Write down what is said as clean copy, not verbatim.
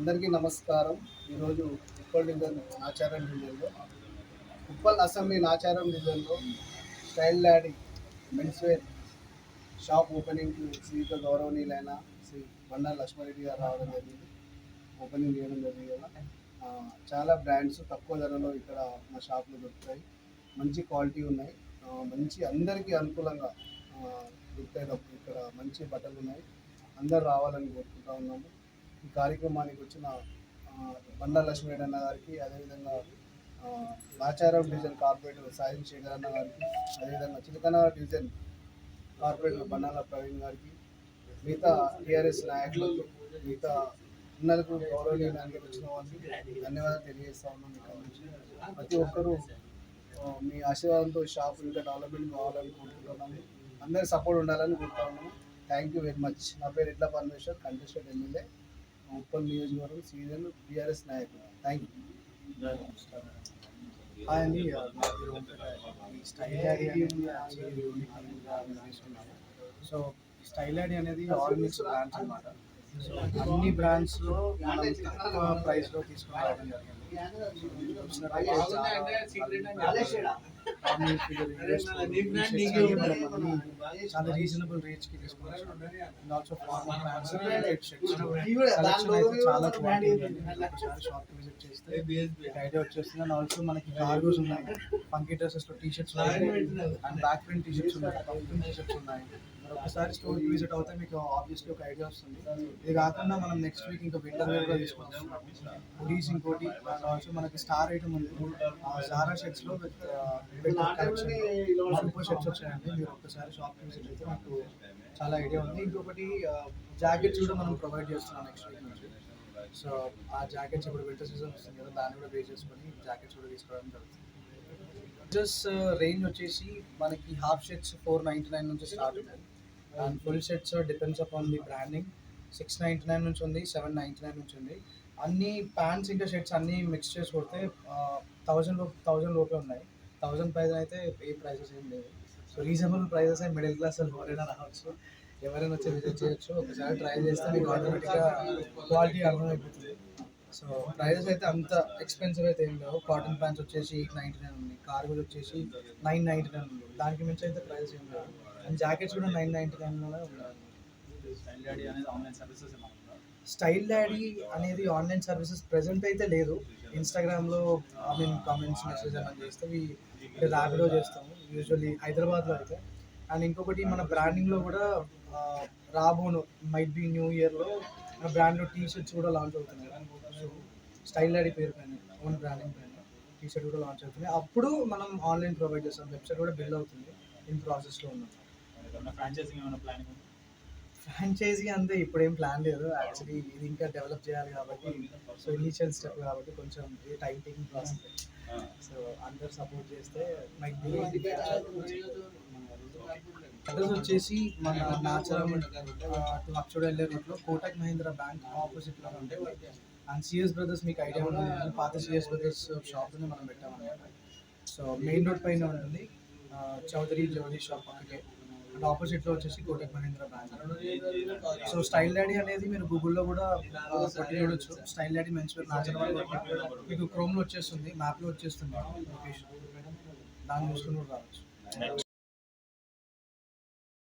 అందరికీ నమస్కారం. ఈరోజు ఉప్పల్ డివిజన్ నాచారం డివిజన్లో ఉప్పల్ అసెంబ్లీ నాచారం డివిజన్లో style daddy menswear shop ఓపెనింగ్కి Sriyuta గౌరవనీయులైన శ్రీ బండారు లక్ష్మారెడ్డి గారు రావడం జరిగింది. ఓపెనింగ్ చేయడం జరిగింది కదా. చాలా బ్రాండ్స్ తక్కువ ధరలో ఇక్కడ మా షాప్లో దొరుకుతాయి. మంచి క్వాలిటీ ఉన్నాయి. మంచి అందరికీ అనుకూలంగా దొరుకుతాయి. ఇక్కడ మంచి బట్టలు ఉన్నాయి. అందరు రావాలని కోరుకుంటా ఉన్నాము. ఈ కార్యక్రమానికి వచ్చిన బండారు లక్ష్మీరెడ్డి అన్న గారికి, అదేవిధంగా నాచారం డివిజన్ కార్పొరేటర్ సాయం శేఖర్ అన్న గారికి, అదేవిధంగా చిలకనగర్ డివిజన్ కార్పొరేటర్ బండాల ప్రవీణ్ గారికి, మిగతా టీఆర్ఎస్ నాయకులు, మిగతా ఉన్నలకు గౌరవనీయులు వచ్చిన వాళ్ళకి ధన్యవాదాలు తెలియజేస్తా ఉన్నాం. ప్రతి ఒక్కరూ మీ ఆశీర్వాదంతో షాప్ ఇంకా డెవలప్మెంట్ కావాలని కోరుకుంటున్నాము. అందరి సపోర్ట్ ఉండాలని కోరుతా ఉన్నాము. Thank you very much. నా పేరు ఎడ్ల పరమేశ్వర్, కంటెస్టెడ్ ఎమ్మెల్యే, ఉప్పల్ నియోజకవర్గం, సీజన్ టీఆర్ఎస్ నాయకులు. Thank you. హాయ్ అండి, style daddy so style daddy అనేది ఆల్ మిక్స్ బ్రాండ్స్ అనమాట. సో అన్ని బ్రాండ్స్లో మనం తక్కువ ప్రైస్లో తీసుకుని రావడం జరిగింది. చాలా రీజనబుల్ రేట్స్కి తీసుకున్నాం. ఆల్సో చాలా క్వాలిటీ ఉంది. ఒకసారి షాప్కి విజిట్ చేస్తే ఐడియా వచ్చేస్తుంది. అండ్ ఆల్సో మనకి కార్గోస్ ఉన్నాయి, ఫంకీ డ్రెస్సెస్లో టీషర్ట్స్ ఉన్నాయి, అండ్ బ్యాక్ ప్రింట్ టీషర్ట్స్ ఉన్నాయి, టాప్ ప్రింట్ టీషర్ట్స్ ఉన్నాయి. ఒకసారి స్టోర్కి విజిట్ అవుతే మీకు ఆబ్వియస్లీ ఒక ఐడియా వస్తుంది. ఇది కాకుండా మనం నెక్స్ట్ వీక్ ఇంకా వింటర్ వేర్ కూడా తీసుకుంటాం. హుడీస్ ఇంకోటి, అండ్ ఆల్సో మనకి స్టార్ ఐటమ్ ఉంది. జారా షర్ట్స్లో విత్ కలెక్షన్ సూపర్ షర్ట్స్ వచ్చాయండి. మీరు ఒక్కసారి షాప్కి విజిట్ అయితే మీకు చాలా ఐడియా ఉంది. ఇంకొకటి జాకెట్స్ కూడా మనం ప్రొవైడ్ చేస్తున్నాం నెక్స్ట్ వీక్ నుంచి. సో ఆ జాకెట్స్ ఇప్పుడు వింటర్ సీజన్ వస్తుంది కదా, దాన్ని కూడా బేస్ చేసుకొని జాకెట్స్ కూడా తీసుకోవడం జరుగుతుంది. జస్ట్ రేంజ్ వచ్చేసి మనకి హాఫ్ షర్ట్స్ 499 నుంచి స్టార్ట్ ఉన్నాయి. And full shirts depends upon the branding 699 నుంచి ఉంది, 799 నుంచి ఉంది. అన్ని ప్యాంట్స్ ఇంకా షర్ట్స్ అన్నీ మిక్స్ చేసి కొడితే 1000 లోపే ఉన్నాయి. 1000 ప్రైస్ అయితే ఏ ప్రైసెస్ ఏం లేవు. సో రీజనబుల్ ప్రైసెస్ అయి మిడిల్ క్లాస్ వాళ్ళు ఎవరైనా రావచ్చు, ఎవరైనా వచ్చి విజిట్ చేయొచ్చు. ఒకసారి ట్రై చేస్తే మీకు ఆటోమేటిక్గా క్వాలిటీ అర్థమైపోతుంది. సో ప్రైజెస్ అయితే అంత ఎక్స్పెన్సివ్ అయితే ఏం లేవు. కాటన్ ప్యాంట్స్ వచ్చేసి 899 ఉంది, కార్గోలు వచ్చేసి 999 ఉంది. దానికి మించి అయితే ప్రైజెస్ ఏం లేవు. అండ్ జాకెట్స్ కూడా 999లోనే ఉన్నాయి. స్టైల్ డాడీ అనేది ఆన్లైన్ సర్వీసెస్ ప్రెజెంట్ అయితే లేదు. ఇన్స్టాగ్రామ్లో కామెంట్స్ మెసేజ్ ఏమైనా చేస్తే ర్యాపిడో చేస్తాము యూజువల్లీ హైదరాబాద్లో అయితే. అండ్ ఇంకొకటి మన బ్రాండింగ్లో కూడా రాబోను మైట్ బీ న్యూ ఇయర్లో మన బ్రాండ్లో టీషర్ట్స్ కూడా లాంచ్ అవుతున్నాయి. సో స్టైల్ డాడీ పేరు పైన, ఓన్ బ్రాండింగ్ పైన టీషర్ట్ కూడా లాంచ్ అవుతుంది. అప్పుడు మనం ఆన్లైన్ ప్రొవైడ్ చేస్తాం. వెబ్సైట్ కూడా బిల్డ్ అవుతుంది, ఇన్ ప్రాసెస్లో ఉన్నాం. ఫ్రాంచైజీ అంతే ఇప్పుడేం ప్లాన్ లేదు. యాక్చువల్లీ ఇది ఇంకా డెవలప్ చేయాలి కాబట్టి, సో ఇనీషియల్ స్టెప్ కాబట్టి కొంచెం టైం టేకింగ్ ప్రాసెస్. సో అందరు సపోర్ట్ చేస్తే మైక్ అడ్రస్ వచ్చేసి మన నాచారం టు అక్షోడ్ వెళ్ళే రూట్లో కోటక్ మహీంద్రా బ్యాంక్ ఆపోజిట్లో ఉంటుంది. అండ్ సిఎస్ బ్రదర్స్ మీకు ఐడియా ఉంటుంది, పాత సిఎస్ బ్రదర్స్ షాప్ని మనం పెట్టామన్నమాట. సో మెయిన్ రోడ్ పైన ఉంటుంది, చౌదరి జ్యువెలరీ షాప్ పక్కకే. అండ్ ఆపోజిట్లో వచ్చేసి Kotak Mahindra bank. So style daddy అనేది మీరు గూగుల్లో కూడా కొట్టి చూడొచ్చు. స్టైల్ డాడీ మెన్స్వేర్ నాచారం మీకు క్రోమ్లో వచ్చేస్తుంది, మ్యాప్లో వచ్చేస్తుంది లొకేషన్. దాన్ని చూసుకుని కూడా రావచ్చు.